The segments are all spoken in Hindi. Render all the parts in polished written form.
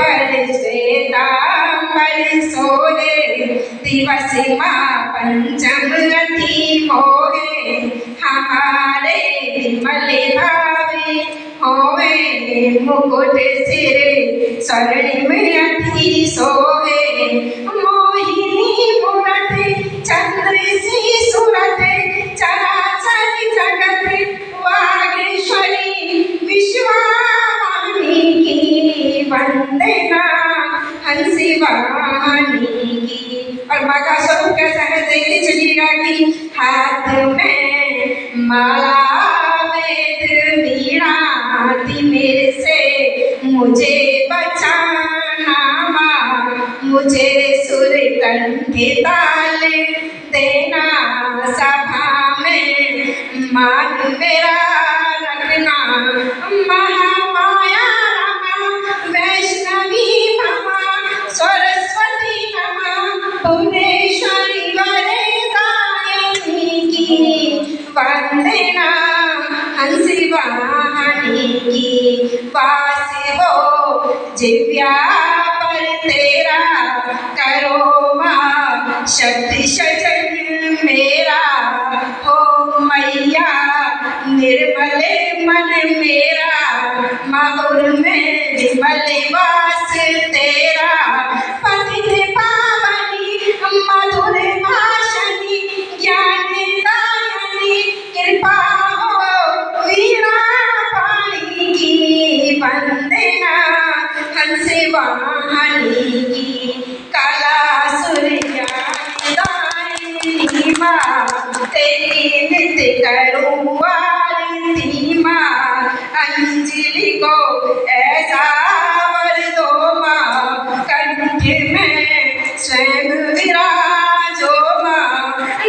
पर श्वेतांबर सोहे, दिवस माँ पंचम अति मोहे, हमारे विमल भावे होवे, मुकुट सिर स्वर्णिम अति सोहे, मोहिनी मूरत चंद्र सी सूरत, चराचर जगत वागीश्वरी, विश्वामिनी की वंदना, हंसी वाणी की। और माँ का स्वरूप कैसा है देखते चलिएगा कि हाथ में माला वेद वीणा, मेरे से मुझे बचाना माँ, मुझे सुर कंठ ताल देना, सभा में मान मेरा रखना, महामाया रमा वैष्णवी नमा, सरस्वती नमा भुवनेश्वरी वरदायिनी की वंदना, हंसी वाणी की। वास हो जिव्या पर तेरा, करो माँ शक्ति सजन मेरा, हो मैया निर्मल मन मेरा, माहुर में विमल वास तेरा, पतित पावनी मधुर भाषणी, ज्ञान दायनी कृपा हो, वीणा पाणी की वंदना, हंसी वाणी की। कला सूर्य दायिनी माँ, तेरी नित्य करूँ आरती माँ, अंजलि को ऐसा वर दो माँ, कंठ में स्वयं विराजो माँ,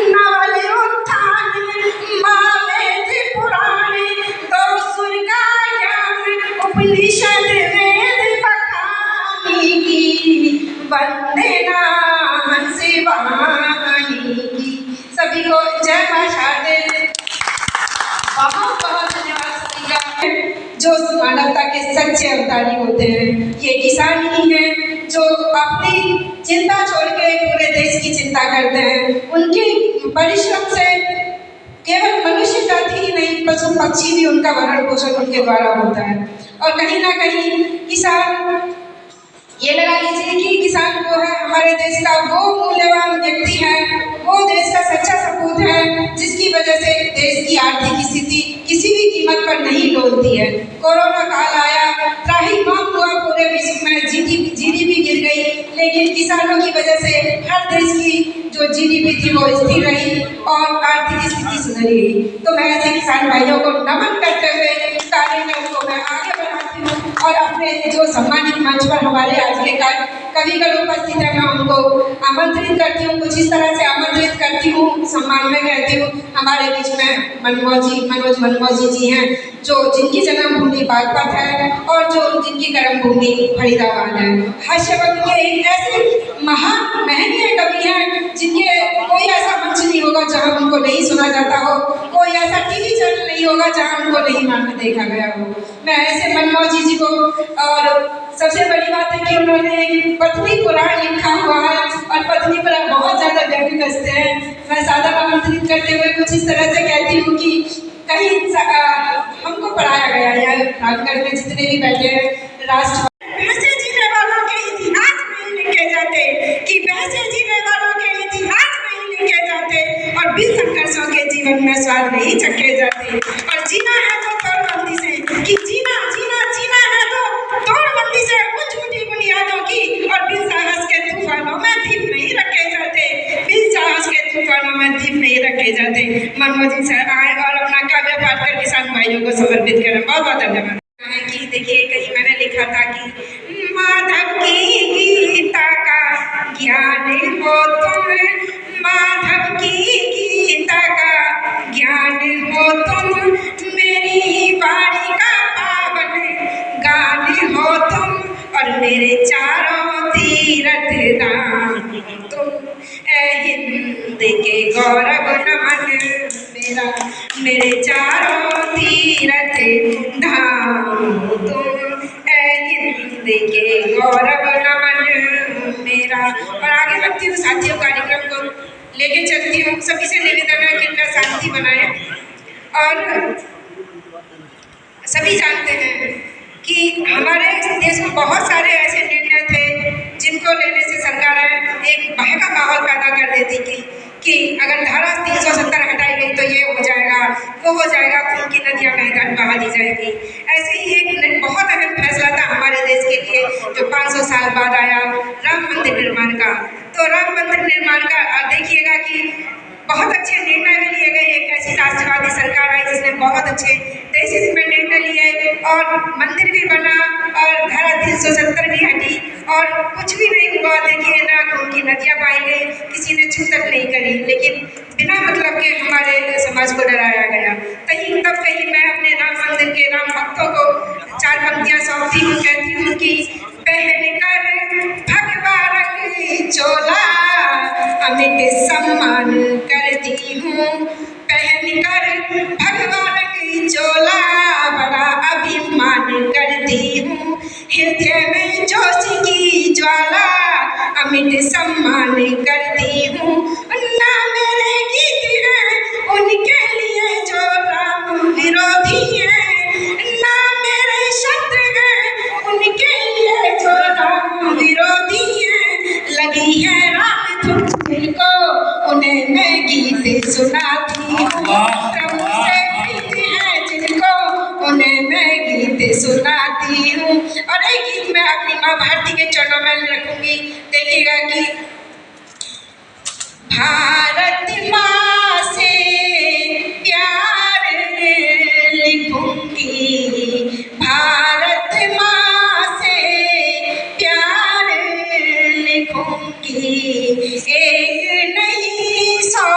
नवल उत्थान माँ वेद पुराण, दो सुर का ज्ञान उपनिषद वेद बखानी की वंदना, हंसी वाणी की। सभी को जय माँ शारदे। बहुत बहुत धन्यवाद सभी का, जो मानवता के सच्चे अवतारी होते हैं। ये किसान ही हैं जो अपनी चिंता छोड़ के पूरे देश की चिंता करते हैं। उनके परिश्रम से केवल मनुष्य जाति ही नहीं, पशु पक्षी भी उनका भरण पोषण उनके द्वारा होता है। और कहीं ना कहीं किसान, ये लगा लीजिए कि किसान वो है हमारे देश का वो मूल्यवान व्यक्ति है, वो देश का सच्चा सपूत है, जिसकी वजह से देश की आर्थिक स्थिति किसी भी कीमत पर नहीं डोलती है। कोरोना काल आया, त्राहिमाम हुआ पूरे विश्व में, जीडीपी गिर गई, लेकिन किसानों की वजह से हर देश की जो जीडीपी थी वो स्थिर रही और आर्थिक स्थिति सुधरी गई। तो मैं ऐसे किसान भाइयों को नमन करते हुए कार्यक्रम को मैं आगे बढ़ाती हूँ और अपने जो सम्मानित मंच पर हमारे आज के कविगण उपस्थित है, मैं उनको आमंत्रित करती हूँ। कुछ इस तरह से आमंत्रित करती हूँ, सम्मान में कहती हूँ। हमारे बीच में मनोज मनमोजी जी हैं, जो जिनकी जन्मभूमि बागपत है और जो जिनकी कर्मभूमि फरीदाबाद है। हास्यवंत के एक ऐसे महान महनीय कवि हैं जिनके कोई ऐसा मंच नहीं होगा जहाँ उनको नहीं सुना जाता हो, कोई ऐसा टीवी चैनल नहीं होगा जहाँ उनको नहीं देखा गया हो। मैं ऐसे मनमोजी जी को, और सबसे बड़ी बात है कि उन्होंने पत्नी पुराण लिखा हुआ है और पत्नी पुराण बहुत ज़्यादा व्यक्ति कसते हैं। मैं सादर आमंत्रित करते हुए कुछ इस तरह से कहती हूँ कि कहीं हमको पढ़ाया गया है राजगढ़ में जितने भी बैठे हैं, राष्ट्र वैसे जीने वालों के इतिहास नहीं लिखे जाते, कि वैसे जीने वालों के इतिहास नहीं लिखे जाते, और बिन संघर्षों के जीवन में स्वाद नहीं चखे जाते। और जीना है तो तोड़बंदी से, कि जीना है तो तोड़बंदी से, ऊंच ऊंची बुनियादों की, और बिन साहस के तूफानों में दीप नहीं रखे जाते, बिन साहस के तूफानों में दीप नहीं रखे जाते। मनमोजी सर आए और अपना काव्य पाठ कर किसान भाइयों को समर्पित करें। बहुत बहुत धन्यवाद। कि देखिए कहीं मैंने लिखा था कि माधव की गीता का ज्ञान हो तुम, माधव की गीता का ज्ञान हो तुम, मेरी वाणी का पावन गान हो तुम, और मेरे चारों तीरथ दान तुम, ऐ हिंद के गौरव नमन मेरा, मेरे चारों तीरथ धाम तुम, ऐ हिंद के गौरव नमन मेरा। और आगे बढ़ती हूँ साथियों, कार्यक्रम को लेके चलती हूँ। सभी से निवेदन है कि इनका शांति बनाए। और सभी जानते हैं कि हमारे देश में बहुत सारे ऐसे निर्णय थे जिनको लेने से सरकारें एक बहका माहौल पैदा कर देती कि अगर धारा 370 हटाई गई तो ये हो जाएगा, वो हो जाएगा, खून की नदियाँ कहीं बहा दी जाएगी। ऐसे ही एक बहुत अहम फैसला था हमारे देश के लिए जो 500 साल बाद आया, राम मंदिर निर्माण का। तो राम मंदिर निर्माण का देखिएगा कि बहुत अच्छे निर्णय भी लिए गए। एक ऐसी राष्ट्रवादी सरकार आई जिसने बहुत अच्छे देश हित में निर्णय लिए और मंदिर भी बना और धारा 370 भी हटी और कुछ भी नहीं हुआ। देखिए ना खून की नदियाँ बहाई गई, किसी ने छू तक नहीं करी, लेकिन बिना मतलब के हमारे समाज को डराया गया। तब कहीं मैं अपने राम मंदिर के राम भक्तों को 4 पंक्तियाँ सौंपती हूँ, कहती हूँ कि पहन कर भगवा रंग चोला अमित सम्मान करती हूँ, पहन कर भगवा रंग चोला बड़ा अभिमान करती हूँ, हृदय में जोश की ज्वाला अमित सम्मान करती हूँ। ना मेरे गीत हैं उनके लिए जो राम विरोधी हैं, ना मेरे शब्द हैं उनके लिए जो राम विरोधी हैं, लगी है राम धुन दिल को उन्हें मैं गीत सुनाती हूँ, प्रभु से प्रीति है जिनको उन्हें मैं गीत सुनाती हूँ। और एक गीत मैं अपनी माँ भारती के चरणों में रखूंगी। देखिएगा कि भारत माँ से प्यार लिखूंगी, भारत माँ से प्यार लिखूंगी, एक नहीं 100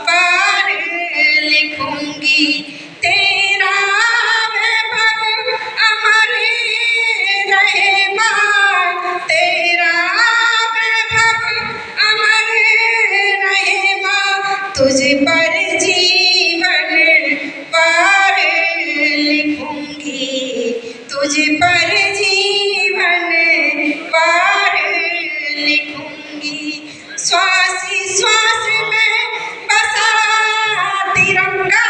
बार लिखूंगी, तेरा वैभव अमर रहे माँ, तेरा वैभव अमर रहे माँ, तुझ पर जीवन पार लिखूंगी, तुझ पर जीवन पार लिखूंगी, श्वास श्वास में बसा तिरंगा,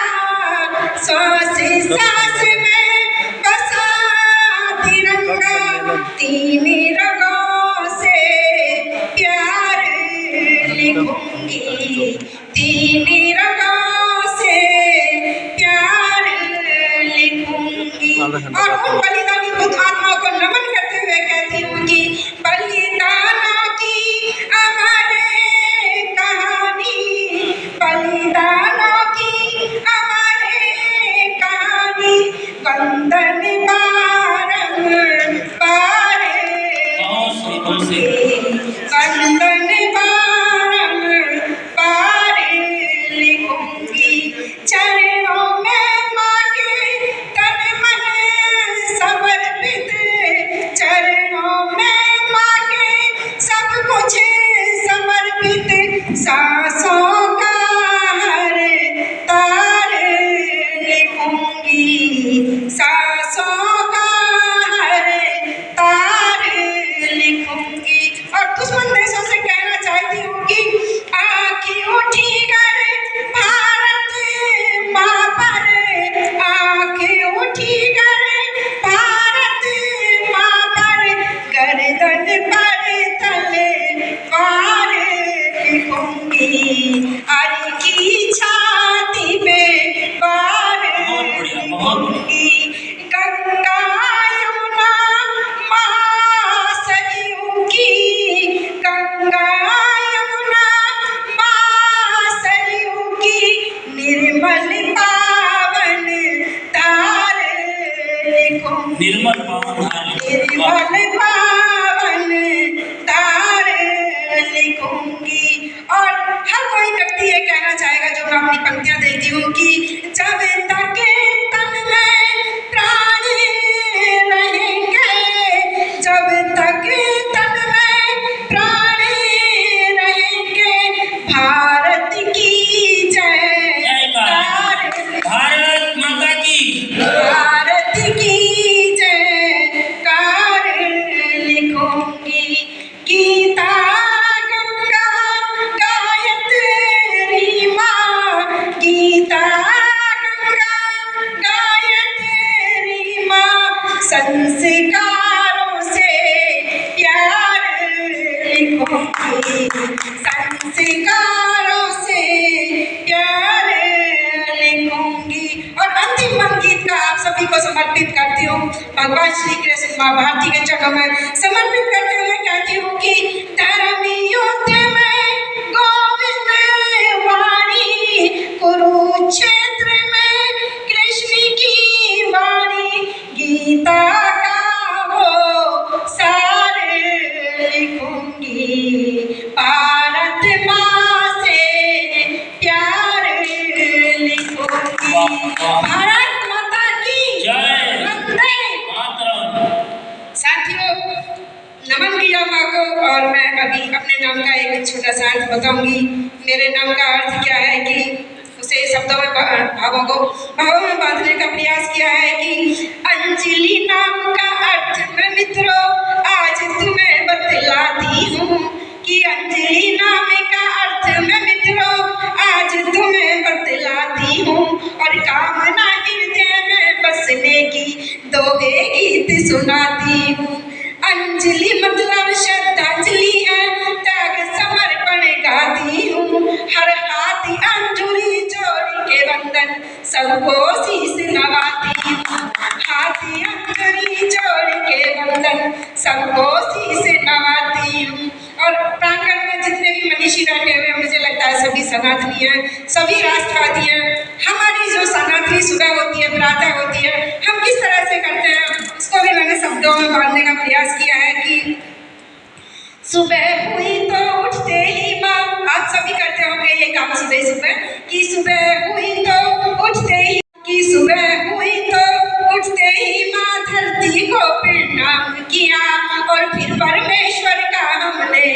श्वास श्वास में बसा तिरंगा, 3 रंगों से प्यार लिखूंगी, 3 रंगों से प्यार लिखूंगी। और उन बलिदानी बुद्ध आत्माओं को नमन करते हुए कहती हूँ कि बलिदानों की अमर कहानी, बलिदानों की अमर कहानी, वंदन बारंबार संस्कारों से प्यार लिखूंगी। और अंतिम गीत का आप सभी को समर्पित करती हूँ भगवान श्री कृष्ण माँ भारती के चरणों में समर्पित करते हुए कहती हूँ कि धर्म युद्ध में गोविंद वाणी, कुरुक्षेत्र में कृष्ण की वाणी, गीता का वो सार लिखूंगी। भारत माँ से प्यार लिखूंगी। भारत माता की जय। वंदे साथियों, नमन किया माँ को। और मैं अभी अपने नाम का एक छोटा सा अर्थ बताऊंगी। मेरे नाम का अर्थ क्या है कि उसे शब्दों में भावों में बांधने का प्रयास किया है कि अंजलि नाम का अर्थ मैं मित्रों आज तुम्हें बतलाती हूँ कि अंजलि नाम का अर्थ मैं मित्रों आज तुम्हें बतलाती हूँ। और कामना हृदय में बसने की दोहे गीत सुनाती हूँ। अंजलि मतलब श्रद्धांजलि है, त्याग समर्पण गाती हूँ। हर हाथ अंजलि जोड़ के वंदन सबको शीश नवाती हूँ। हाथ अंजलि जोड़ के वंदन सबको शीश नवाती हूँ। और प्रांगण में जितने भी मनीषी बैठे हुए हैं, मुझे लगता है सभी सनातनी हैं, सभी राष्ट्रवादी हैं। हमारी जो सनातनी सुबह होती है, प्रातः होती है, हम किस तरह से करते हैं उसको भी मैंने शब्दों में बांधने का प्रयास किया है कि सुबह हुई तो उठते ही माँ, आप सभी करते होंगे ये काम सुबह सुबह कि सुबह हुई तो उठते ही, कि सुबह हुई तो उठते ही माँ धरती को प्रणाम किया। और फिर परमेश्वर का हमने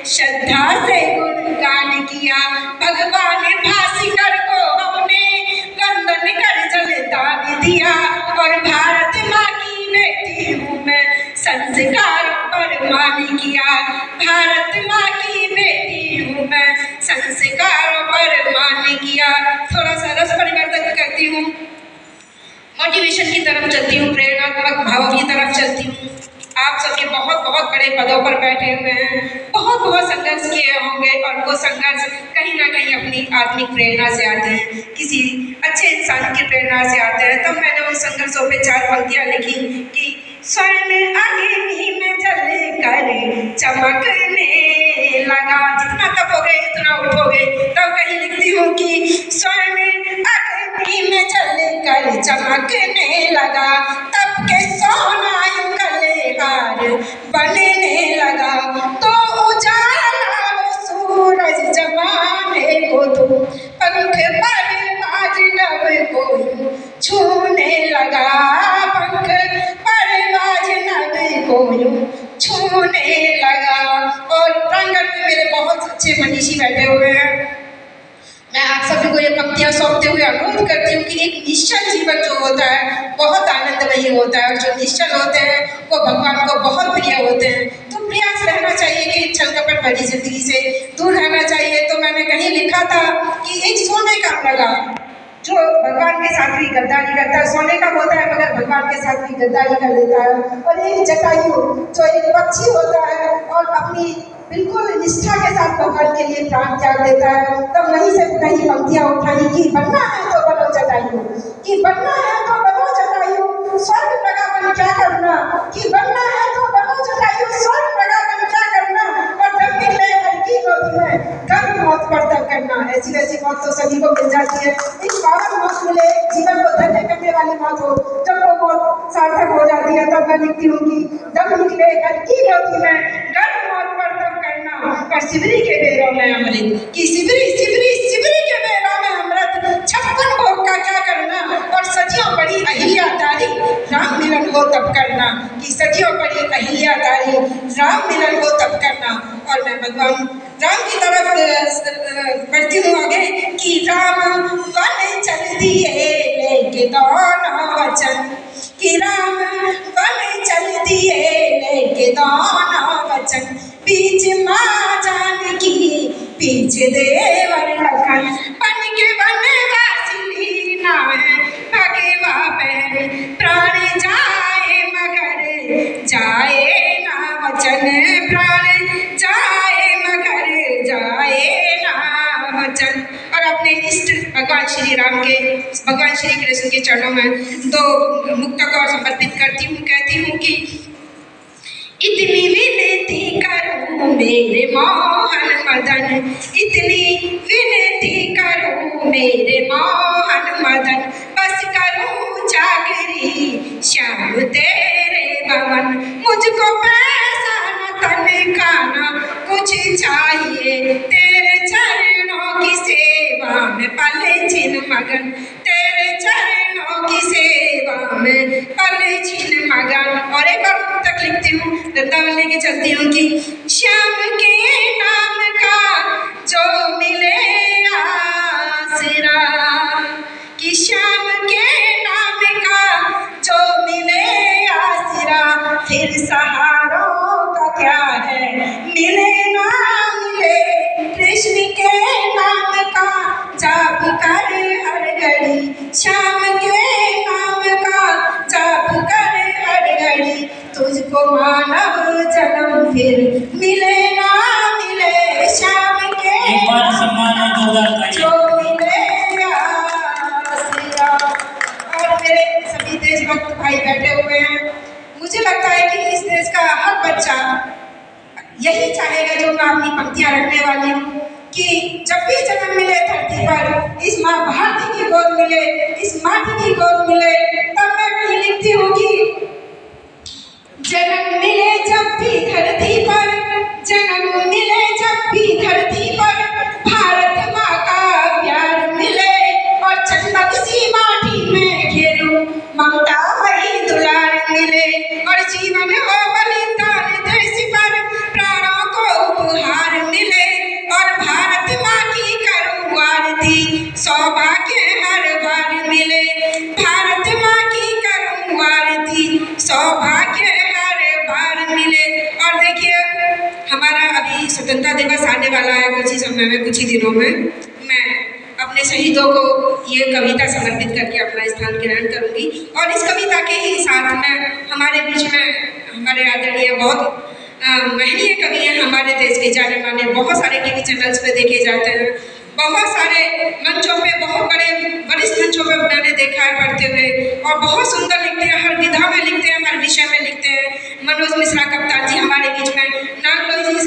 श्रद्धा से गुणगान किया। भगवान भास्कर को हमने वंदन कर जलदान दिया। और भारत माँ की बेटी हूँ मैं, संस्कार पर मान किया। भारत माँ की बेटी हूँ मैं, संस्कार पर मान किया। थोड़ा सा रस परिवर्तन करती हूँ, मोटिवेशन की तरफ चलती हूँ, प्रेरणात्मक भावों की तरफ चलती हूँ। आप सबके बहुत बहुत बड़े पदों पर बैठे हुए हैं, बहुत बहुत संघर्ष किए होंगे और वो संघर्ष कहीं ना कहीं अपनी आत्मिक प्रेरणा से आते हैं, किसी अच्छे इंसान की प्रेरणा से आते हैं। तब मैंने उन संघर्षों पे 4 पंक्तियाँ लिखी कि स्वर्ण अग्नि में जल कर चमकने लगा। जितना तपोगे उतना उठोगे। तब कहीं लिखती हूँ कि स्वर्ण अग्नि में जल कर चमकने लगा, तब के सोना हार बनने लगा। तो उजाला वो सूरज जमाने को तो पंख पर बाज नभ को छूने लगा। पंख पर बाज नभ को छूने लगा। और प्रांगण में मेरे बहुत अच्छे मनीषी बैठे हुए हैं। मैं आप सभी को ये पंक्तियां सौंपते हुए अनुरोध करती हूँ कि एक निश्चल जीवन जो होता है बहुत आनंदमयी होता है। और जो निश्चल होते हैं वो भगवान को बहुत प्रिय होते हैं। तो प्रयास रहना चाहिए कि छल कपट भरी जिंदगी से दूर रहना चाहिए। तो मैंने कहीं लिखा था कि एक सोने का मृग जो भगवान के साथ भी गद्दारी करता है, सोने का होता है मगर भगवान के साथ भी गद्दारी कर देता है। और एक जटायु जो एक पक्षी होता है और अपनी बिल्कुल निष्ठा के साथ भगवान के लिए प्राण त्याग देता है। तब वहीं से कहीं पंक्तियां उठाई कि बनना है तो बनो जटायु, कि बनना है तो बनो जटायु, स्वर्ग प्रगापन क्या करना, कि बनना है तो बनो जटायु, स्वर्ग प्रगापन क्या करना। और जब निकले हल्की गोदी में गर्भ मौत पर तब करना। ऐसी वैसी मौत तो सभी को मिल जाती है। एक पावन मौत मिले, जीवन को धन्य करने वाली मौत हो, जब वो मौत सार्थक हो जाती है तब मैं लिखती हूँ कि जब निकले हल्की गोदी में गर्भ मौत पर तब करना। और शिवरी के बेरों में अमृत, कि शिवरी शिवरी शिवरी के बेरों में अमृत, 56 भोग का क्या करना। और सदियों बड़ी अहिल्या तारी राम मिलन हो तब करना, कि सदियों बड़ी अहिल्या तारी राम मिलन हो तब करना। और मैं भगवान राम की तरफ बढ़ती हूँ आगे कि राम वन चल दिए लेके दोनों वचन, कि राम वन चल दिए लेके दोनों वचन, बीच माँ जानकी बीच देवर लखन, बन के वनवासिनी नावे भगवा पहन, प्राण जाए मगर जाए ना वचन, प्राण जाए राम के, भगवान श्री कृष्ण के चरणों में 2 मुक्तक और समर्पित करती हूँ। कहती हूँ कि इतनी विनती करूँ मेरे मोहन मदन, इतनी विनती करूँ मेरे मोहन मदन, बस करूँ चाकरी श्याम तेरे भवन। मुझको पैसा न तन खाना कुछ चाहिए, तेरे चरणों की सेवा में पले छिन मगन, तेरे चरणों की सेवा में पले छिन मगन। और एक और तक लिखती हूँ, वृंदावन लेके चलती हूँ कि श्याम के नाम का जो मिले आसरा, कि श्याम के नाम का जो मिले आसरा, फिर सहारों का क्या है मिले ना मिले। कृष्ण के नाम का जाप कर हर घड़ी, श्याम के नाम का जाप कर हर घड़ी, तुझको मानव जन्म फिर मिले ना मिले। श्याम के जो मिले आसरा। और मेरे सभी देशभक्त भाई बैठे हुए हैं, मुझे लगता है कि इस देश का हर बच्चा यही चाहेगा जो मैं अपनी पंक्तियां रखने वाली हूँ, कि जब भी जन्म मिले धरती पर, इस माँ भारती की गोद मिले, इस माटी की गोद मिले, तब मैं कहीं लिखती हूँ कि जन्म मिले जब भी धरती पर, जन्म मिले जब भी धरती पर, भारत माँ का प्यार मिले, और चंदन सी माटी में खेलूं ममता वही दुलार मिले, और जीवन हो बलिदान देश पर, प्राणों को उपहार मिले, और भारत माँ की करूँ आरती सौभाग्य हर बार मिले, भारत माँ की करूँ आरती सौभाग्य हर बार मिले। और देखिए, हमारा अभी स्वतंत्रता दिवस आने वाला है कुछ ही समय में, कुछ ही दिनों में। मैं अपने शहीदों को ये कविता समर्पित करके अपना स्थान ग्रहण करूंगी, और इस कविता के ही साथ में हमारे बीच में हमारे आदरणीय बहुत महनीय कवि हैं, हमारे देश के जाने माने, बहुत सारे टीवी चैनल्स पे देखे जाते हैं, बहुत सारे मंचों पे, बहुत बड़े वरिष्ठ मंचों पे मैंने देखा है पढ़ते हुए, और बहुत सुंदर लिखते हैं, हर विधा में लिखते हैं, हर विषय में लिखते हैं। मनोज मिश्रा कप्तान जी हमारे बीच में नागलोई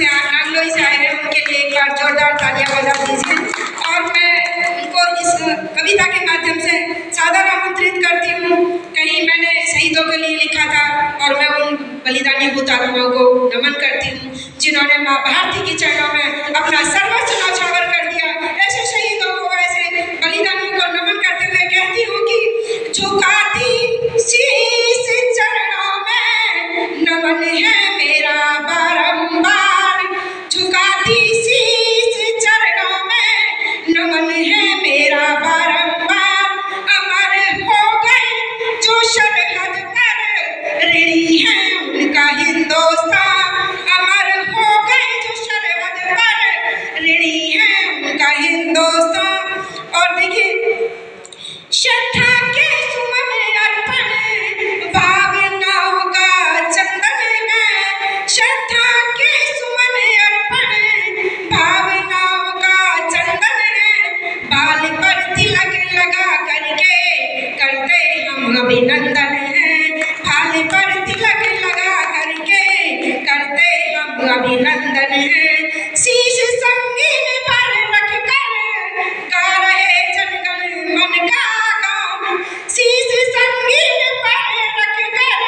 से आए हैं, उनके लिए एक बार जोरदार तालियां बजा दीजिए। और मैं उनको इस कविता के माध्यम से सादर आमंत्रित करती हूँ। कहीं मैंने शहीदों के लिए लिखा था, और मैं उन बलिदानी हुतात्माओं को नमन करती हूँ जिन्होंने माँ भारती के चरणों में अपना सर्वस्व न्यौछावर कर दिया। ऐसे शहीदों को, ऐसे बलिदानियों को नमन करते हुए कहती हूँ कि झुकाती शीश चरणों में नमन है मेरा बारंबार, झुकाती शीश चरणों में नमन है मेरा बारंबार। अमर हो गए जो सरहद पर ऋणी है उनका हिंदुस्तान, अमर हो गए जो सरहद पर ऋणी है उनका हिंदुस्तान। और देखिए, श्रद्धा के सुमन अर्पण भावनाओं का चंदन में, श्रद्धा के सुमन अर्पण भावनाओं का चंदन है, बाल पर तिलक लगा करके करते हम अभिनंदन है, बाल पर तिलक लगा करके करते हम अभिनंदन है। शीश संगीन पर रख कर गा रहे जनगण मन का गान, शीश संगीन पर रख कर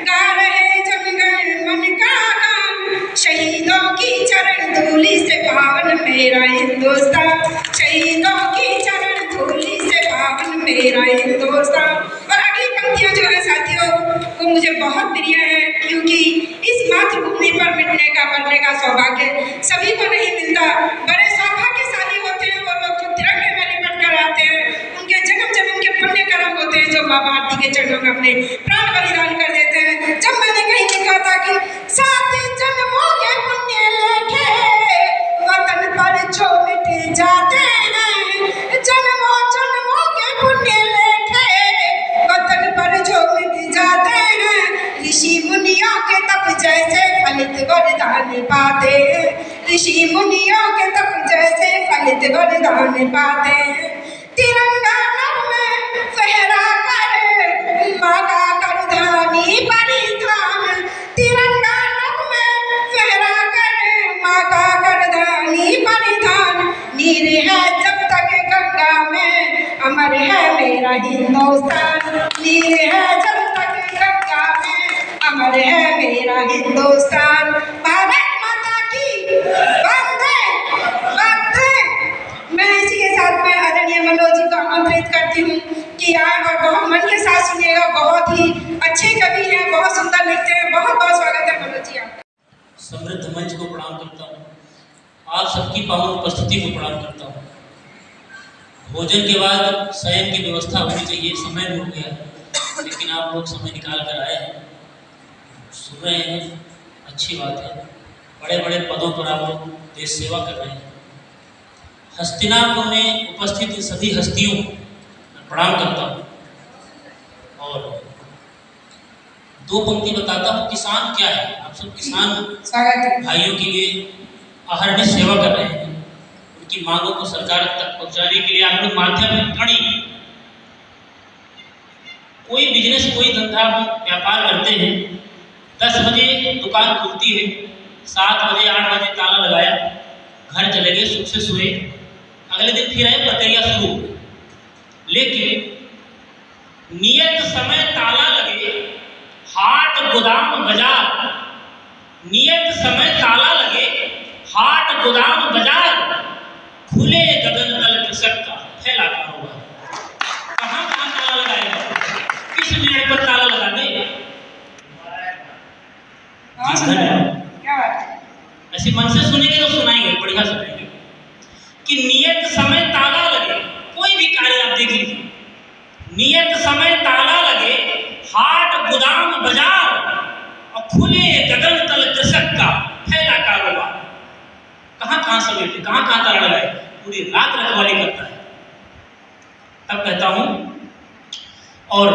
गा रहे जनगण मन का गान। शहीदों की चरण धूलि से पावन मेरा हिंदुस्तान, शहीदों की चरण धूलि से पावन मेरा हिंदुस्तान। और अगली पंक्तियां जो है साथियों, वो मुझे बहुत प्रिय है, क्योंकि इस मातृभूमि पर मिटने का, मरने का सौभाग्य सभी को नहीं मिलता। बड़े सौभाग्यशाली होते हैं वो लोग जो तिरंगे में लिपट कर आते हैं, उनके जन्म जन्म के पुण्य कर्म होते हैं जो माँ भारती के चरणों में अपने प्राण बलिदान कर देते हैं। जब मैंने कहीं लिखा था कि 7 जन्मों के पुण्य लेखे वतन पर जो मिट जाते हैं, जन्मों जन्मों के पुण्य लेखे वतन पर जो मिट जाते हैं, ऋषि मुनियों के तप जैसे फलित वरदान पाते हैं, ऋषि मुनियों के तप जैसे फलित वरदान पाते हैं। तिरंगा नभ में फहरा कर माँ का करधानी परिधान, तिरंगा नभ में फहरा कर माँ का करधानी परिधान। नीर है जब तक गंगा में अमर है मेरा हिंदुस्तान, नीर है जब तक गंगा में अमर है मेरा हिंदुस्तान। भारत माता की वंदे वंदे। मैं इसी के साथ में आदरणीय मनोज जी को आमंत्रित करती हूँ कि आप बहुत मन के साथ सुनिएगा। बहुत ही अच्छे कवि हैं, बहुत सुंदर लिखते हैं। बहुत बहुत स्वागत है मनोज जी आपका। समृद्ध मंच को प्रणाम करता हूँ, आप सबकी पावन उपस्थिति को प्रणाम करता हूँ। भोजन के बाद शयन की व्यवस्था होनी चाहिए, समय भी हो गया, लेकिन आप लोग समय निकाल कर आए हैं, सुन रहे हैं, अच्छी बात है। बड़े बड़े पदों पर आप लोग देश सेवा कर रहे हैं। हस्तिनापुर में उपस्थित सभी हस्तियों मैं प्रणाम करता हूँ और दो पंक्ति बताता हूँ। किसान क्या है, आप सब किसान भाइयों के लिए अहरनिश सेवा कर रहे हैं, उनकी मांगों को सरकार तक पहुंचाने के लिए आप लोग माध्यम खड़ी। कोई बिजनेस, कोई धंधा, व्यापार करते हैं, 10 बजे दुकान खुलती है, 7 बजे 8 बजे ताला लगाया, घर चले गए, सुख से सोए, अगले दिन फिर आए, प्रक्रिया शुरू। लेकिन नियत समय ताला लगे, हाट गोदाम बाजार, नियत समय ताला लगे, हाट गोदाम बाजार, खुले गगन तल कृषक का फैला कारोबार। कहाँ कहाँ ताला लगाएगा, किस मिनट पर ताला लगा दे? क्या बात है? ऐसे मन से सुनेंगे तो सुनाएंगे, बढ़िया सुनाएंगे कि नियत समय ताला लगे। कोई भी कार्य आप देख लीजिए, नियत समय ताला लगे, हाट गोदाम बाजार और खुले गगन तल कृषक का फैला कारोबार। कहाँ कहाँ समेटे, कहाँ कहाँ ताला लगाए, पूरी रात रखवाली करता है। तब कहता हूं, और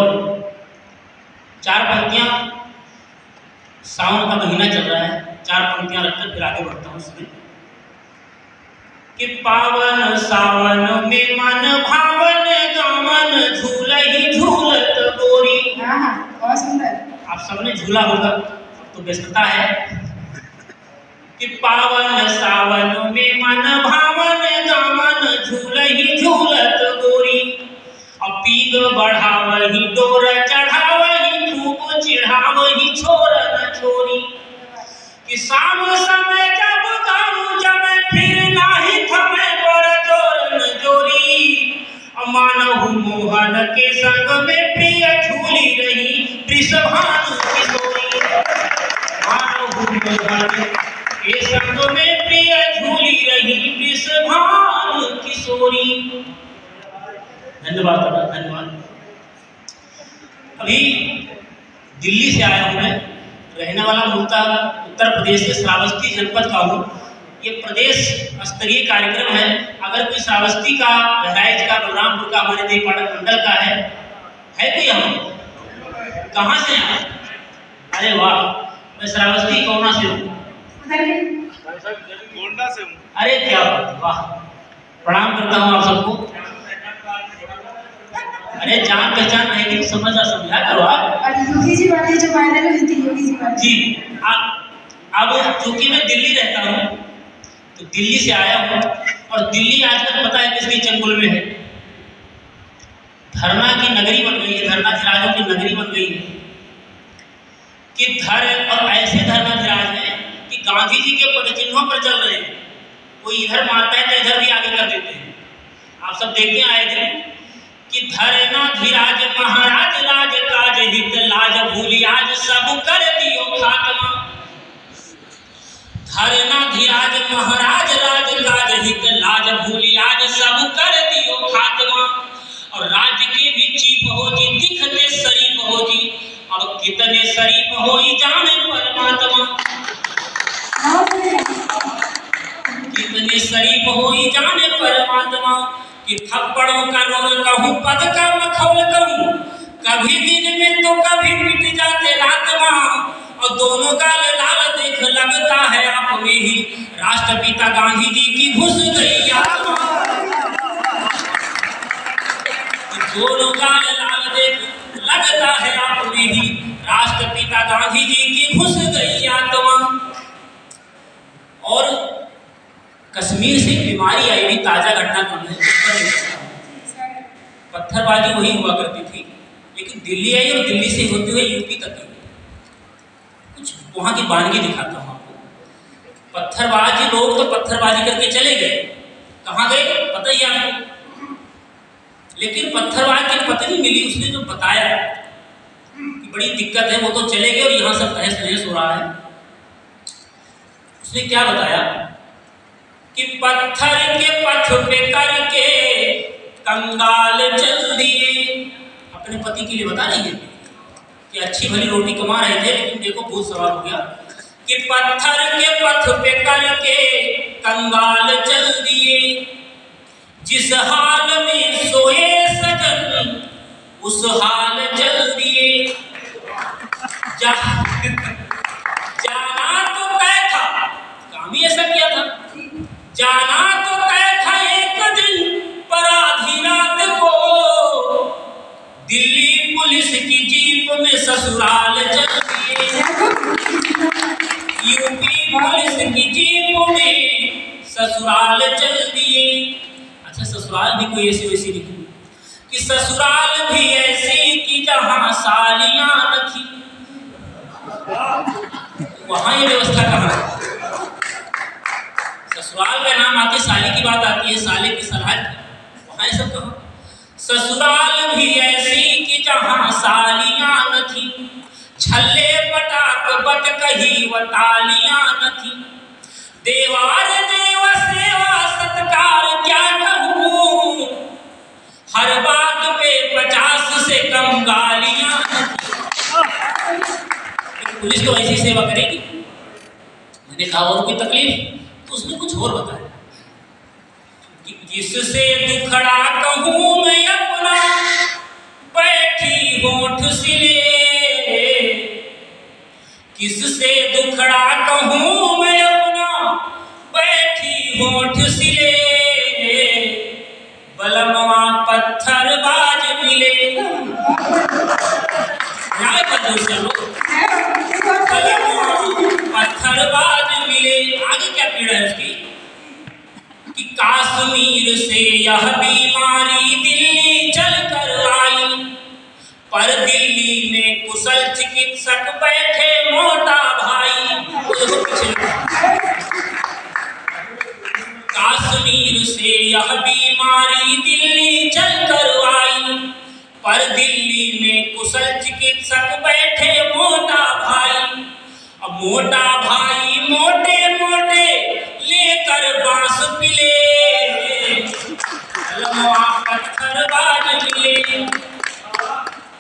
4 पंक्तियां, सावन का महीना चल रहा है, 4 पंक्तियां रखकर फिर आगे बढ़ता हूं उसमें कि पावन सावन में मन भावन गावन झूलही झूलत गोरी। बहुत सुंदर। आप सबने झूला होगा, तो व्यस्तता है कि पावन सावन में मन भावन गावन झूलही झूलत गोरी। अब पीग बढ़ावही डोर चढ़ावही खूब चिढ़ावही छोर न छोरी। कि शाम समय जब गाऊं जमे फिर नाही थमे बड़ जोर न जोरी। मानहु मोहन के संग में प्रिय झूली रही वृषभानु किशोरी। मानहु मोहन के संग में प्रिय झूली रही वृषभानु किशोरी। धन्यवाद, धन्यवाद। अभी दिल्ली से आया हूँ मैं, रहने वाला मूलतः उत्तर प्रदेश के श्रावस्ती जनपद का हूँ। ये प्रदेश स्तरीय कार्यक्रम है। अगर कोई श्रावस्ती का, बहराइच का, बलरामपुर का, हमारे देव पाठक मंडल का है कोई यहाँ? कहाँ से हैं? अरे वाह, मैं श्रावस्ती कोना से हूँ। गोंडा से हूँ। अरे क्या बात, वाह, प्रणाम करता हूँ आप सबको। अरे जान पहचान रहेगी, समझा समझा करो आप। योगी जी वाली जो वायरल हुई थी, योगी जी वाली जी। अब चूंकि मैं दिल्ली रहता हूँ, तो दिल्ली से आया हूँ, और दिल्ली आजकल पता है किसकी चंगुल में है? धरना की नगरी बन गई है, धरनाधिराजों की नगरी बन गई है। कि और ऐसे धरनाधिराज हैं कि गांधी जी के पदचिन्हों पर चल रहे हैं। कोई इधर मारता है तो इधर भी आगे कर देते हैं। आप सब देखते आए दिन कि धरनाधिराज महाराज लाज काज हित लाज भूली आज सब कर दियो खात्मा। धरनाधिराज महाराज लाज काज हित लाज भूली आज सब कर दियो खात्मा। और राज्य के भी चीफ हो जी, दिखते शरीफ हो जी, अब कितने शरीफ हो ही जाने परमात्मा। कितने शरीफ हो ही जाने परमात्मा। कि थप्पड़ों का रोल कहूँ, पद का मखौल कहूँ, कभी दिन में तो कभी मिट जाते रात में। और दोनों गाल लाल देख लगता है आप में ही राष्ट्रपिता गांधी जी की घुस गई आत्मा। दोनों गाल लाल देख लगता है आपने ही राष्ट्रपिता गांधी जी की घुस गई आत्मा। और कश्मीर से बीमारी आई हुई ताजा घटना कौन है? पत्थरबाजी वही हुआ करती थी, लेकिन दिल्ली आई और दिल्ली से होते हुए यूपी तक गई। कुछ वहां की वानगी दिखाता हूं आपको। पत्थरबाजी लोग तो पत्थरबाजी करके चले गए, कहाँ गए पता ही आपको। लेकिन पत्थरबाज की पत्नी मिली, उसने जो बताया कि बड़ी दिक्कत है, वो तो चले गए और यहाँ सब तहस नहस हो रहा है। उसने क्या बताया कि पत्थर के पथ पे करके कंगाल चल दिए। अपने पति के लिए बता रही है कि अच्छी भली रोटी कमा रहे थे, लेकिन देखो भूत सवार हो गया कि पत्थर के पथ पे करके कंगाल चल दिए। जिस हाल में सोए सजन उस हाल चल दिए। जाना तो तय था, काम ही ऐसा किया था, जाना तो तय था एक दिन, पर आधी रात को दिल्ली पुलिस की जीप में ससुराल चल दिए। यूपी पुलिस की जीप में ससुराल चल दिए। अच्छा, ससुराल भी कोई ऐसी वैसी नहीं कि ससुराल भी ऐसी कि जहां सालियां न थी। वहां ये व्यवस्था कहाँ है? ससुराल का नाम आते साली की बात आती है, साले की सलाह, वहां ये सब कहाँ? ससुराल भी ऐसी कि जहां सालियां न थी, छल्ले पटाक बट कही व तालियां न थी। देवार देव सेवा सत्कार क्या कहूं, हर बात पे 50 से कम गालियां न थी। पुलिस तो ऐसी सेवा करेगी। मैंने कहा और कोई तकलीफ? तो उसने कुछ और बताया कि किससे दुखड़ा कहूं मैं अपना, बैठी होठ सिले। किससे दुखड़ा कहूं मैं अपना, बैठी होठ सिले। बलमवा पत्थरबाज मिले। पत्थरबाज मिले। आगे क्या पीड़ा है उसकी कि कश्मीर से यह बीमारी दिल्ली चल कर आई, पर दिल्ली में कुशल चिकित्सक बैठे मोटा भाई। कश्मीर से यह बीमारी दिल्ली चल कर आई, पर दिल्ली में कुशल चिकित्सक बैठे मोटा भाई। अब मोटा भाई मोटे मोटे लेकर बांस पिले, पत्थरबाज मिले।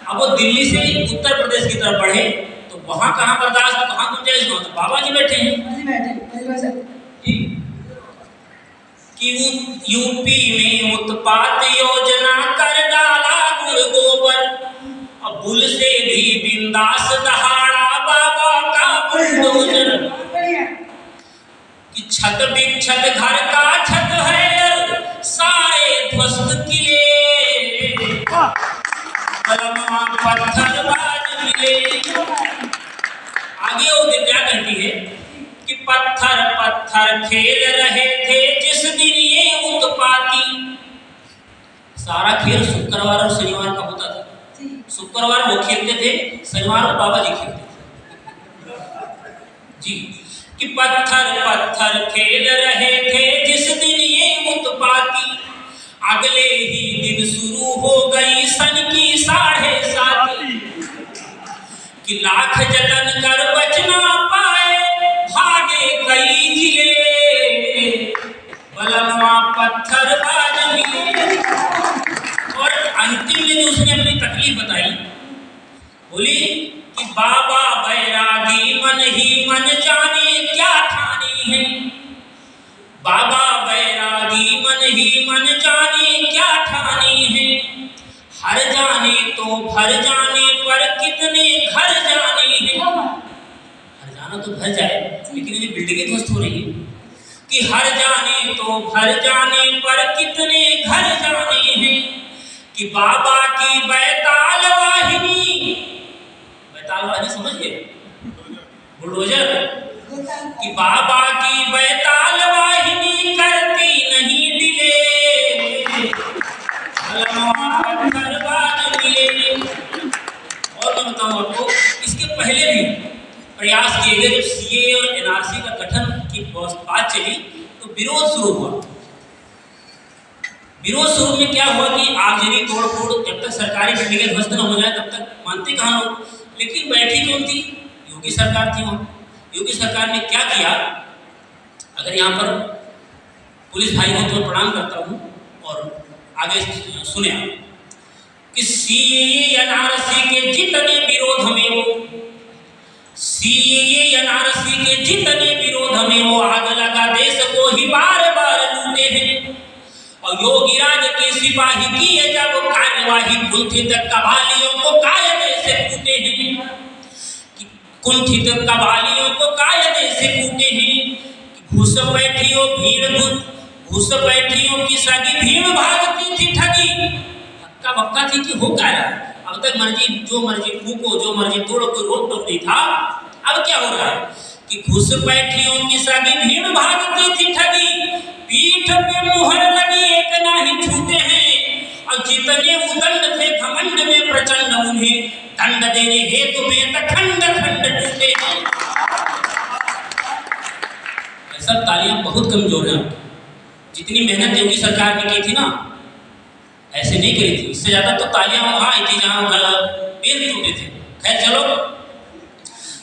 अब वो दिल्ली से उत्तर प्रदेश की तरफ बढ़े तो वहां कहाँ बर्दाश्त, कहाँ गुंजाइश हो, तो बाबा जी बैठे हैं कि यूपी में उत्पात योजना कर डाला गुड़ गोबर। अब बुल से भी बिंदास दहाड़ा बाबा का बुलडोजर। कि छत बिछत घर का छत है, सारे ध्वस्त किले। पत्थरबाज मिले। आगे वो क्या कहती है कि पत्थर पत्थर खेल रहे थे जिस दिन ये उत्पाती। सारा खेल शुक्रवार और शनिवार का होता था। शुक्रवार वो खेलते थे, शनिवार को बाबा जी खेलते थे जी। कि पत्थर पत्थर खेल रहे थे जिस दिन ये उत्पाती, अगले ही दिन शुरू हो गई सन की 7:30। कि लाख जतन कर बचना पाए, भागे कई जिले। बलमवा पत्थरबाज मिले। और अंतिम में जो उसने अपनी तकलीफ बताई, बोली कि बाबा बैरागी मन ही मन जाने क्या ठानी है। बाबा बैरागी मन ही मन जाने क्या ठानी है। हर जाने तो भर जाने पर कितने घर जाने हैं। हर जाना तो भर जाए, लेकिन ये बिल्डिंगें ध्वस्त हो रही है। कि हर जाने तो भर जाने पर कितने घर जाने हैं। कि बाबा की बैताल वाहिनी, बैताल वाहिनी समझिए, बुलडोजर, कि बाबा की बैताल वाहिनी करती नहीं डिले, और मैं बताऊं आपको, इसके पहले भी प्रयास किए गए। जब सीए और एनआरसी का गठन की बात चली तो विरोध शुरू हुआ। विरोध शुरू में क्या हुआ कि आगजनी तोड़फोड़, जब तक सरकारी बिल्डिंगें ध्वस्त न हो जाए तब तक मानते कहाँ लोग। लेकिन बैठी कौन थी? योगी सरकार थी वहाँ। योगी सरकार ने क्या किया, अगर यहाँ पर पुलिस भाई हो तो प्रणाम करता हूँ और आगे सुने कि सीए एनआरसी के जितने विरोध में वो, सीए एनआरसी के जितने विरोध में वो आग लगा देश को ही बार बार लूटे हैं, और योगी राज के सिपाही किए जब कार्यवाही कुंठित कबालियों को कायदे से कूटे हैं, कुंठित कबालियों को कायदे से कूटे हैं। घुसपैठियों भीड़, घुसपैठियों की सगी भीड़ भागती थी ठगी, हक्का बक्का थी कि हो क्या रहा है। अब तक जो मर्जी फूको, जो मर्जी तोड़ो, कोई रोक टोक नहीं था। अब क्या हो रहा है कि घुसपैठियों की सगी भीड़ भागती थी ठगी, पीठ पे मुहर लगी एक नहीं छूटे हैं, और जितने उदंड थे घमंड में प्रचंड उन्हें दंड देने हेतु में खंड खंड टूटे हैं। सब तालियां बहुत कमजोर हैं। जितनी मेहनत योगी सरकार ने की थी ना, ऐसे नहीं करी थी। इससे ज्यादा तो तालियां वहां आई थी जहां पेड़ टूटे थे। खैर चलो,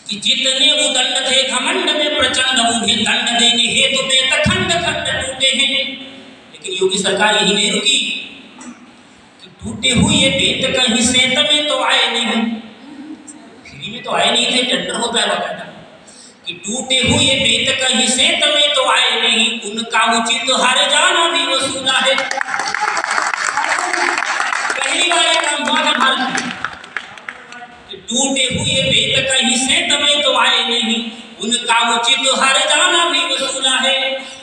कि जितने उदंड थे घमंड में प्रचंड उन्हें दंड देने हेतु में खंड खंड टूटे हैं। लेकिन योगी सरकार यही नहीं रुकी कि टूटे हुए बेत कहीं सेंत में तो आए नहीं, फ्री में तो आए नहीं थे, टेंडर होता है बाकायदा, कि टूटे हुए बेत कहीं सेंत में तो आए नहीं, उनका उचित हर जाना भी वसूला है। पहली बार ये काम हुआ था भारत में, टूटे हुए बेत कहीं सेंत में तो आए नहीं, उनका उचित हर जाना भी वसूला है।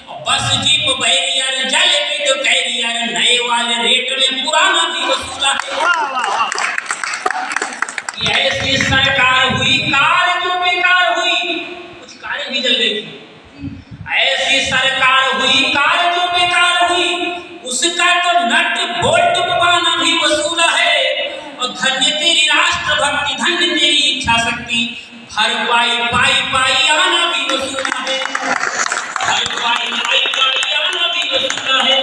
और बस जीप बैरियर जल विद्युत कैरियर नए वाले रेट में पुराना भी वसूला है। ऐसी सरकार हुई कार जो बेकार हुई, कुछ कारें भी जल गई थी। ऐसी सरकार हुई कार जो बेकार हुई, उसका तो नट बोल्ट पाना भी वसूला है। और धन्य तेरी राष्ट्रभक्ति, धन्य तेरी इच्छा शक्ति, हर पाई पाई पाई आना भी वसूला है, हर पाई पाई पाई आना भी वसूला है।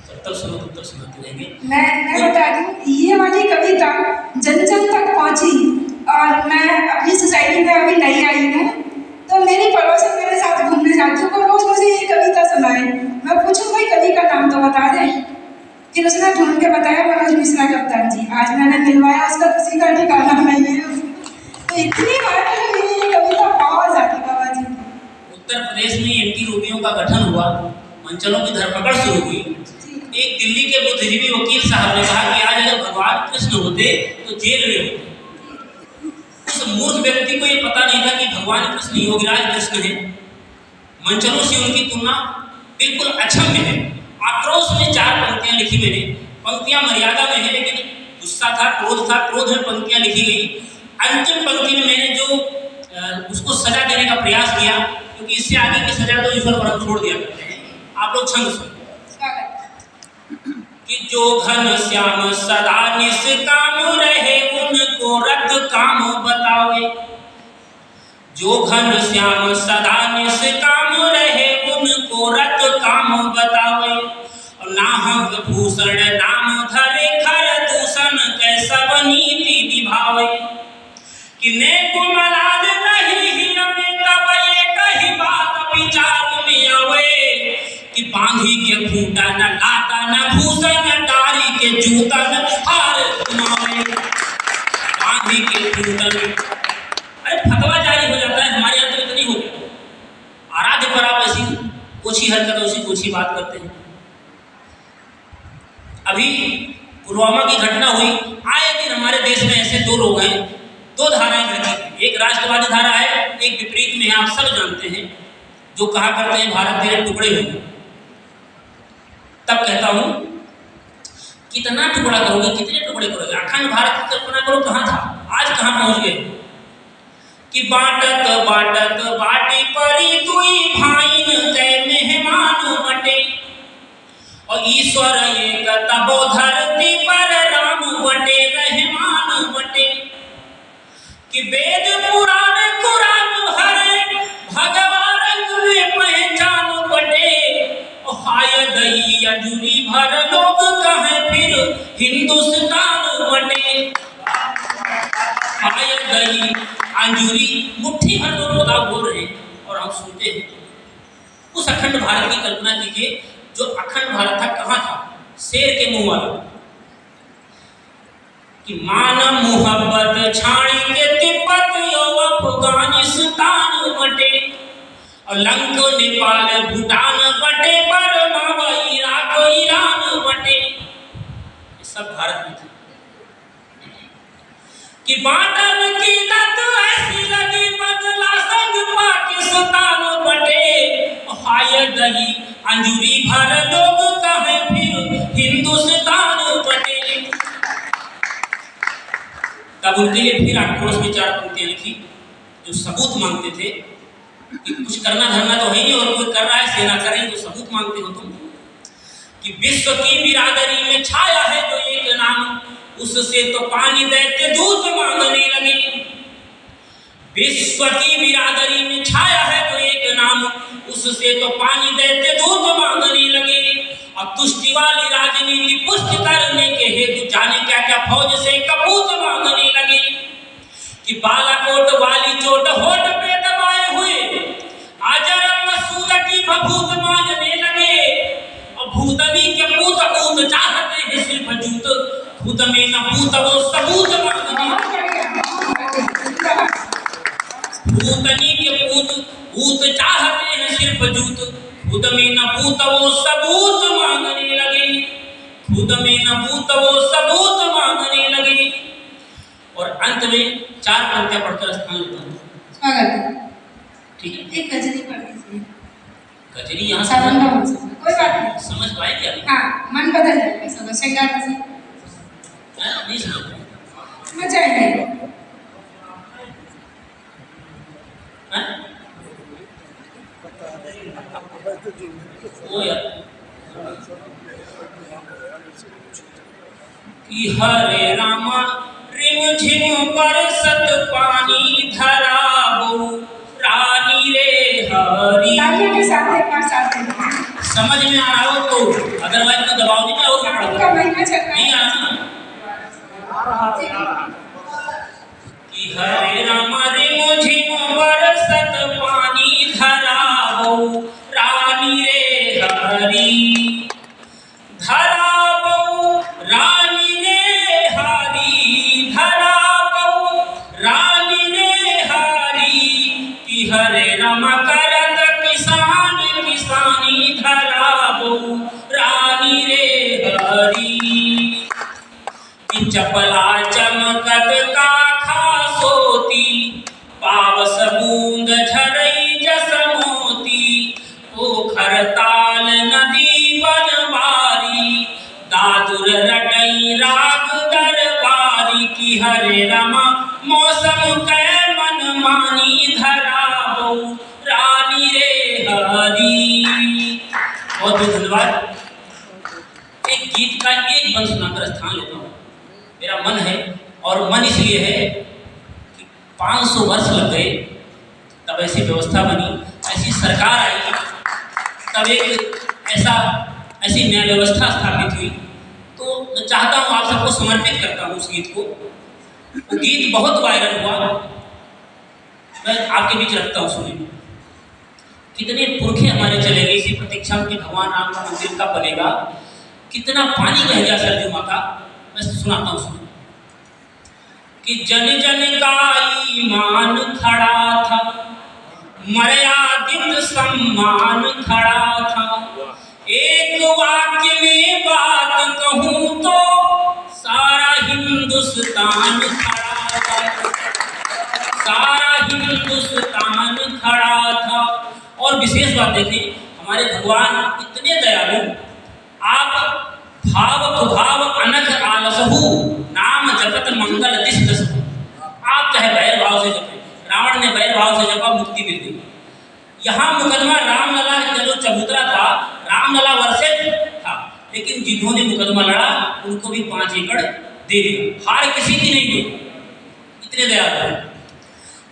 जब तक सुनो तब तक सुनाते रहेंगे। मैं बता दूं, ये वाली कविता जन जन तक पहुंची, और मैं अपनी सोसाइटी में अभी नई आई हूँ, तो मेरी पड़ोसन मेरे साथ घूमने जाती हूँ, रोज मुझे ये कविता सुनाए। मैं पूछूं भाई कवि का नाम तो बता दे, फिर उसने ढूंढ के बताया मनोज मिश्रा कप्तान जी। आज मैंने मिलवाया, उसका किसी का ठिकाना नहीं है। तो इतनी वायरल हुई ये कविता, बहुत ज्यादा बाबा जी। उत्तर प्रदेश में एंटी रोमियों का गठन हुआ, मंचलों की धरपकड़ शुरू हुई। एक दिल्ली के बुद्धिजीवी वकील साहब ने कहा कि आज अगर भगवान कृष्ण होते तो जेल में होते। उस मूर्ख व्यक्ति को ये पता नहीं था कि भगवान कृष्ण योगीराज कृष्ण है। मंचलों से उनकी तुलना बिल्कुल अक्षम्य है। आक्रोश में 4 पंक्तियां लिखी मैंने, पंक्तियां मर्यादा में है, लेकिन गुस्सा था, क्रोध में पंक्तियां लिखी गई। अंतिम पंक्ति में मैंने जो उसको सजा देने का प्रयास किया, क्योंकि इससे आगे की सजा तो ईश्वर पर छोड़ दिया करते हैं। आप लोग छंद सुनो कि जो घन श्याम सदा निष्काम रहे, उनको रत काम बतावे। जो घन श्याम सदा निष्काम रहे, उनको रत काम बतावे। और नाहक भूषण नाम धरे, खर दूषण कैसा नीति निभावे। कि नेक मलाद नहीं हिरमे, तब एक ही बात विचार में आवे। कि बांधी के खूंटा न लाता न भूषण, डारी के जूता न हार घुमावे। बांधी के खूंटा, अरे फतवा जारी हो जाता है। हमारे यहाँ तो इतनी हो गया, आराध्य पर आप ऐसी ओछी हरकत, ऐसी ओछी बात करते हैं। अभी पुलवामा की घटना हुई, आए दिन हमारे देश में ऐसे 2 लोग हैं, 2 धाराएं बहती हैं। एक राष्ट्रवादी धारा है, एक विपरीत में है, आप सब जानते हैं। जो कहा करते हैं भारत तेरे टुकड़े हो, तब कहता हूं कितना टुकड़ा करोगे, कितने टुकड़े करोगे? अखंड भारत की कल्पना करो, कहां था, आज कहां पहुंच गए कि बाटत बाटत बाटी परी दुई भाईन के मेहमान बटे, और ईश्वर एक तबो धरती पर राम बटे रहमान बटे, कि वेद पुराण कुरान हरे भगवान में पहचान बटे, हाय दही अंजूरी भर लोग कहे फिर हिंदुस्तान बटे, हाय दही अंजूरी मुट्ठी भर लोग बताओ बोल रहे हैं और हम सुनते हैं। उस अखंड भारत की कल्पना कीजिए, जो अखंड भारत था कहां था, शेर के मुंह वाला, कि मानव मोहब्बत छाड़ी के तिब्बत यो अफगानिस्तान बटे, और लंक नेपाल भूटान बटे, बर्मा इराक ईरान बटे, ये सब भारत में था। कि बाटन की लत ऐसी लगी बदला संग पाकिस्तान बटे, हाय दही अंजूरी भर लोग कहे फिर हिंदुस्तान बटे। तब उनके लिए फिर आक्रोश में 4 पंक्तियां लिखी, जो सबूत मांगते थे कि कुछ करना धरना तो है नहीं और कोई कर रहा है, सेना कर रही, तो सबूत मांगते हो तुम, कि विश्व की बिरादरी में छाया है जो एक नाम, उससे तो पानी दैत्य दूत मांगने लगे, विश्व की बिरादरी में छाया है जो एक नाम, उससे तो पानी दैत्य दूत मांगने लगे, और तुष्टि वाली राजनीति पुष्ट करने के हेतु जाने क्या क्या फौज से कपूत मांगने लगे, कि बालाकोट वाली चोट होठ पे दबाए हुए आजर मसूद की भभूत मांगने लगे, और भूतनी के पूत पूत चाहते हैं सिर्फ जूत, खुद में न पूत वो सबूत मांगने, भूतनी के पूत पूत चाहते हैं सिर्फ जूत, खुद में न पूत वो सबूत मांगने लगे, खुद में न पूत वो सबूत मांगने लगे। और अंत में 4 पंक्तियां पढ़कर स्थान लेता हूँ, ठीक है? एक गजनी पढ़ दीजिए, गजनी यहाँ सावन का मौसम है, कोई बात नहीं, समझ पाएंगे आप? हाँ, मन बदल जाएगा, सब श्रृंगार से नहीं समझ मजा आएगा। ओ यार, कि हरे रामा रिम झिम बरसत पानी धराबो रानी रे हरी, तालियों के साथ एक बार साथ में समझ में आ रहा हो तो, अदरवाइज तो दबाव नहीं और का महीना चल रहा नहीं आना, कि हरे रामा रिम झिम बरसत पानी धराबो रानी रे हरी, धराबो रानी रे हरी, धराबो रानी रे हरी, कि हरे रामा करत किसान किसानी धराबो रानी रे हरी, कि चपला चमकत का खासोती, पावस बूंद झरई जस मोती, पोखर ताल नदी बनवारी, दादुर रटई राग दरबारी, की हरे रमा मौसम कै मन मानी धराबो रानी रे हरी। बहुत बहुत धन्यवाद। एक गीत का एक बंद सुनाकर स्थान लेता हूँ, मेरा मन है, और मन इसलिए है कि 500 वर्ष लग गए, तब ऐसी व्यवस्था बनी, ऐसी सरकार आई, तब एक ऐसी न्याय व्यवस्था स्थापित हुई। तो मैं चाहता हूँ आप सबको समर्पित करता हूँ उस गीत को। वो गीत बहुत वायरल हुआ, मैं आपके बीच रखता हूँ, सुनिए। कितने पुरखे हमारे चले गए इसी प्रतीक्षा में कि भगवान राम का मंदिर कब बनेगा, कितना पानी बह गया सरजू माँ का, मैं सुनाता हूँ, सुनिए। कि जन जन का ईमान खड़ा था, मर्यादित सम्मान खड़ा था, एक वाक्य में बात कहूँ तो सारा हिंदुस्तान खड़ा था, सारा हिंदुस्तान खड़ा था, और विशेष बात देखिए, हमारे भगवान इतने दयालु, आप भाव कुभाव अनख आलसहु नाम जपत मंगल दिश दसहु। आप चाहे बैर भाव से जपें, रावण ने बैर भाव से जपा, मुक्ति मिल गई। यहाँ मुकदमा रामलला का जो चबूतरा था, रामलला वर्षे था, लेकिन जिन्होंने मुकदमा लड़ा उनको भी 5 एकड़ दे दिया, हार किसी की नहीं दी। इतने दयालु है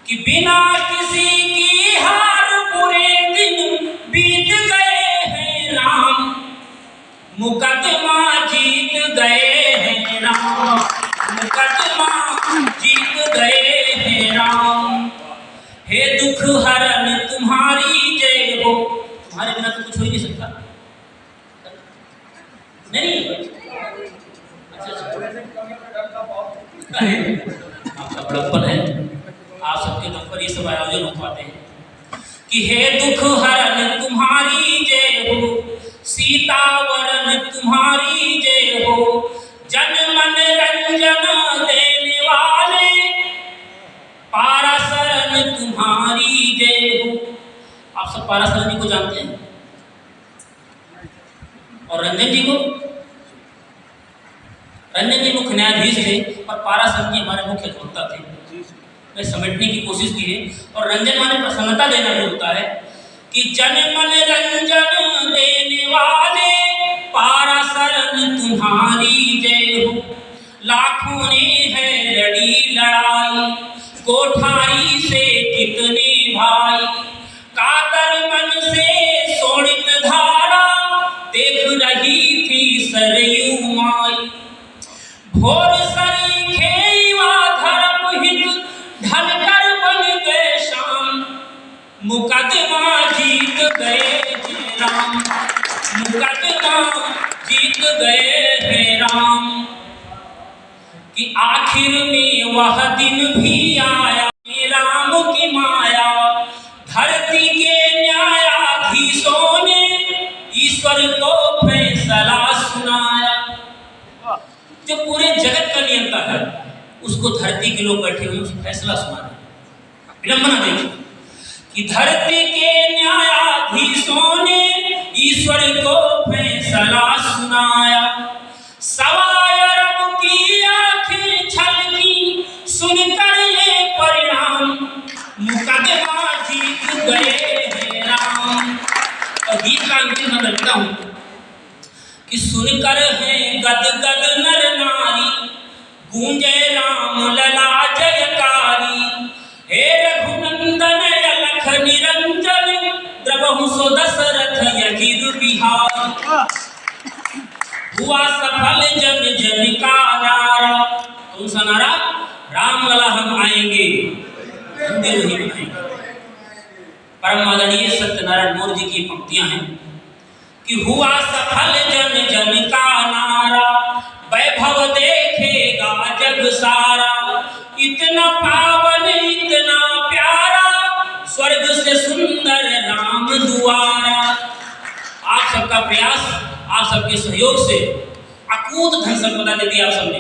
कि बिना किसी की हार पूरे दिन बीत गए हैं राम, मुकदमा जीत गए हैं राम, मुकदमा जीत गए हैं राम। हे दुख हरण तुम्हारी जय हो। तुम्हारे बिना तो कुछ हो ही नहीं सकता। नहीं अच्छा आपका बड़प्पन है, आप सबके दम पर ये सब आयोजन हो पाते हैं कि हे दुख हरण तुम्हारी जय हो, सीता वरण तुम्हारी जय हो, जन मन रंजन देने वाले पाराशरण तुम्हारी जय हो। आप सब पाराशरण जी को जानते हैं और रंजन जी को। रंजन जी मुख्य न्यायाधीश थे और पाराशरण जी हमारे मुख्य अधिवक्ता थे। मैं समेटने की कोशिश की है और रंजन माने प्रसन्नता देना भी होता है कि जन मन रंजन देने वाले पाराशरण तुम्हारी जय हो। लाखों ने है लड़ी लड़ाई, कोठारी से कितने भाई, कातर मन से शोणित धारा देख रही थी सरयू माई। भोर सरीखे वा धर्म हित ढलकर बन गए शाम, मुकदमा जीत गए हैं राम, मुकदमा जीत गए हैं राम। कि आखिर में वह दिन भी आया, राम की माया, धरती के न्यायाधीशों ने ईश्वर को फैसला सुनाया। जो पूरे जगत का नियंता है उसको धरती के लोग बैठे हुए उसको फैसला सुनाया। विडंबना देखिए कि धरती के न्यायाधीशों ने ईश्वर को फैसला सुनाया। सवाय रब की आंखें छलकी सुनकर ये परिणाम, मुकदमा जीत गए हैं राम। और गीत का अंतिम मैं लगता हूं कि सुनकर है गद गद नर नारी, गूंजे राम लला जयकारी। हे रघुनंदन अलख निरंजन, द्रवहु सो दशरथ यजिर बिहार। हुआ सफल जन जन का नारा। कौन सा नारा? रामलला हम आएंगे, मंदिर वही बनाएंगे। परम आदरणीय सत्यनारायण मोर जी की पंक्तियां हैं कि हुआ सफल जन जन का नारा, वैभव देखेगा जग सारा। इतना पावन इतना प्यारा, स्वर्ग से सुंदर राम दुआरा। आप सबका प्रयास, आप सबके सहयोग से अकूत धन संपदा दे दी आप सबने,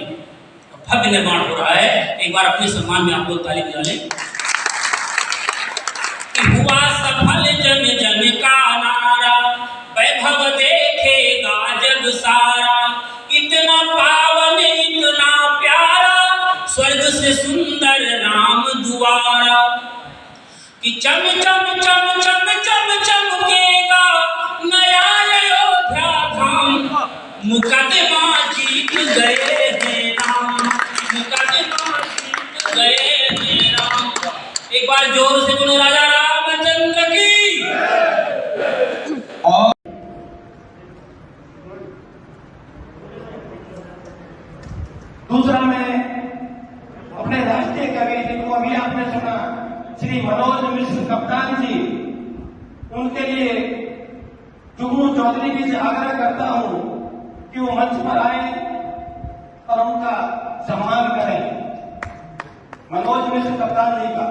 भव्य निर्माण हो रहा है। एक बार अपने सम्मान में आप लोग ताली बजा लें। हुआ सफल जन जन का नारा, वैभव देखेगा जग सारा। इतना पावन इतना प्यारा, स्वर्ग से सुंदर राम दुआरा। कि चम चम चम चम चम चमकेगा नया अयोध्या धाम, मुकदमा जीत गए हैं राम, मुकदमा जीत गए हैं राम। एक बार जोर से बोलो राजा रामचंद्र की। और दूसरा मैं अपने राष्ट्रीय कवि जिनको अभी आपने सुना, श्री मनोज मिश्र कप्तान जी, उनके लिए जुगनू चौधरी जी से आग्रह करता हूं कि वो मंच पर आए और उनका सम्मान करें, मनोज मिश्र कप्तान जी का।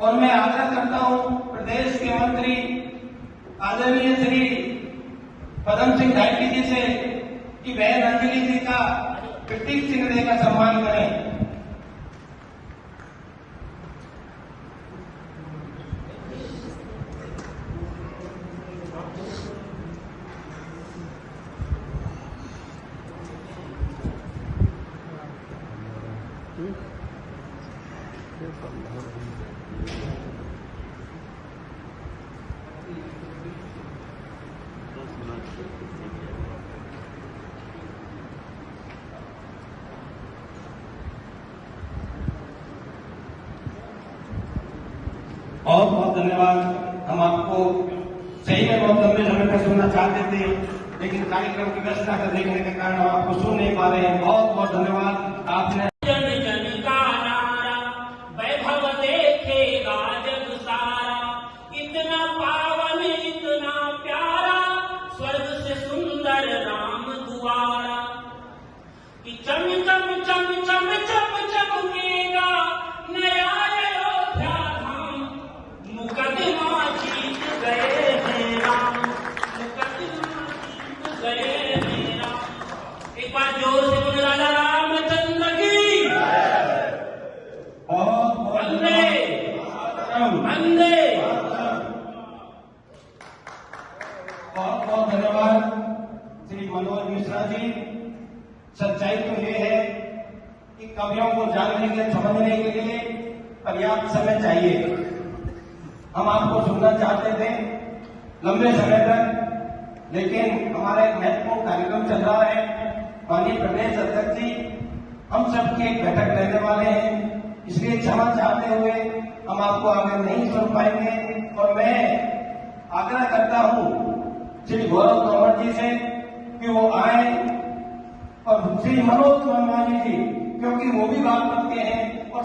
और मैं आग्रह करता हूं प्रदेश के मंत्री आदरणीय श्री पदम सिंह ढाकी जी से कि वह अंजलि जी का प्रतीक चिन्ह देकर सम्मान करें। बहुत बहुत धन्यवाद। हम आपको सही में बहुत लंबे समय तक सुनना चाहते थे, लेकिन कार्यक्रम की व्यस्तता का देखने के कारण हम आपको सुन नहीं पा रहे हैं। बहुत बहुत धन्यवाद। आपने जन जन का नारा वैभव देखेगा जग सारा, इतना पावन इतना प्यारा, स्वर्ग से सुंदर राम द्वारा। कि चम चम चम चम चम चमकेगा नया अयोध्या धाम, मुकदमा जीत गए हैं राम, मुकदमा जीत गए हैं राम। एक बार जोर से बोले राजा रामचंद्र की बहुत बहुत वंदे धन्यवाद। वंदे। बहुत बहुत धन्यवाद श्री मनोज मिश्रा जी। सच्चाई तो ये है कि कवियों को जानने के समझने के लिए पर्याप्त समय चाहिए। हम आपको सुनना चाहते थे लंबे समय तक, लेकिन हमारा एक महत्वपूर्ण कार्यक्रम चल रहा है। माननीय प्रदेश अध्यक्ष जी हम सबकी एक बैठक लेने वाले हैं, इसलिए क्षमा चाहते हुए हम आपको आगे नहीं सुन पाएंगे। और मैं आग्रह करता हूं श्री गौरव तोमर जी से कि वो आए, और श्री मनोज मनमानी जी, क्योंकि वो भी बात करते हैं और